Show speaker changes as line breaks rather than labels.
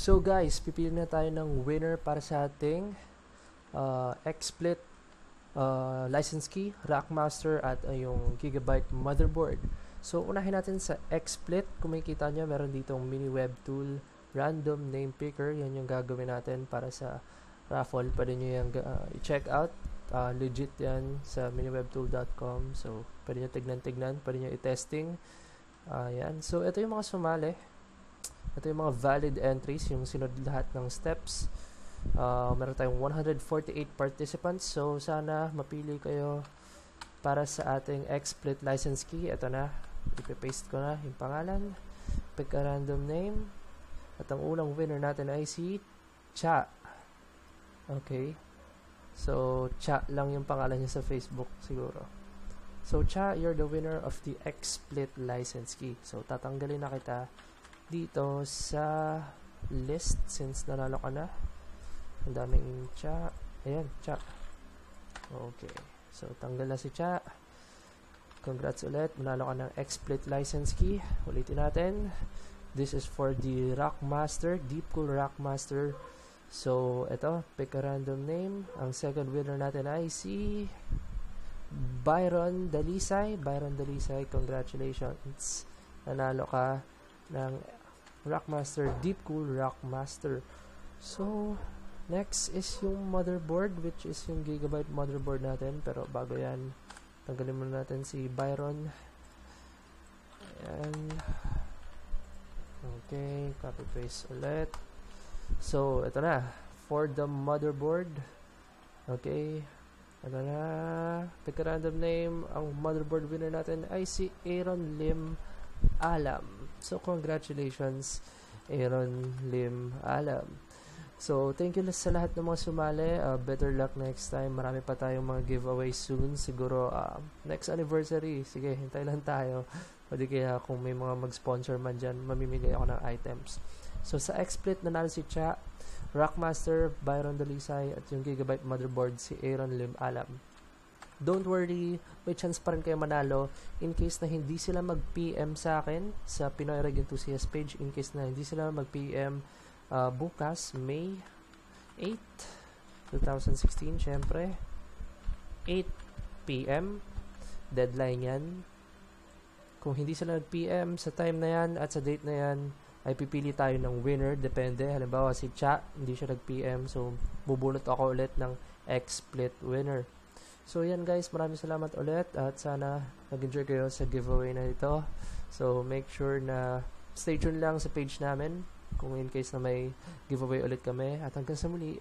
So guys, pipili na tayo ng winner para sa ating XSplit license key, Rackmaster at yung Gigabyte motherboard. So unahin natin sa XSplit. Kung makikita nyo, meron ditong mini web tool, random name picker. Yan yung gagawin natin para sa raffle. Pwede nyo yung i-check out. Legit yan sa miniwebtool.com. So pwede nyo tignan-tignan, pwede nyo i-testing. Yan. So ito yung mga sumali. Ito yung mga valid entries, yung sinunod lahat ng steps. Meron tayong 148 participants. So, sana mapili kayo para sa ating XSplit license key. Ito na. Ipipaste ko na yung pangalan. Pick a random name. At ang unang winner natin ay si Cha. Okay. So, Cha lang yung pangalan niya sa Facebook siguro. So, Cha, you're the winner of the XSplit license key. So, tatanggalin na kita dito sa list since nanalo ka na. Ang daming Cha. Ayan, Cha. Okay. So, tanggal na si Cha. Congrats ulit. Manalo ka ng XSplit license key. Ulitin natin. This is for the Rackmaster, Deepcool Rackmaster. So, ito. Pick a random name. Ang second winner natin ay si Byron Dalisay. Byron Dalisay, congratulations. Nanalo ka ng Rackmaster, Deepcool Rackmaster. So, next is yung motherboard, which is yung Gigabyte motherboard natin. Pero bago yan, tanggalin muna natin si Byron. Ayan. Okay, copy paste ulit. So, ito na. For the motherboard. Okay. Ito na. Pick a random name. Ang motherboard winner natin ay si Aaron Lim Alam. So, congratulations, Aaron Lim Alam. So, thank you sa lahat ng mga sumali. Better luck next time. Marami pa tayong mga giveaways soon. Siguro, next anniversary. Sige, hintay lang tayo. Pwede kaya kung may mga mag-sponsor man dyan, mamimigay ako ng items. So, sa XSplit, nanalo si Cha, Rackmaster, Byron Dalisay, at yung Gigabyte motherboard, si Aaron Lim Alam. Don't worry, may chance pa rin kayo manalo in case na hindi sila mag-PM sa akin sa Pinoy Reg Enthusiast page. In case na hindi sila mag-PM bukas, May 8, 2016, syempre 8 PM deadline yan. Kung hindi sila nag-PM sa time na yan at sa date na yan, ay pipili tayo ng winner. Depende, halimbawa si Cha, hindi siya nag-PM, so bubunot ako ulit ng XSplit winner. So yan guys, maraming salamat ulit at sana nag-enjoy kayo sa giveaway na ito. So make sure na stay tuned lang sa page namin kung in case na may giveaway ulit kami. At hanggang sa muli.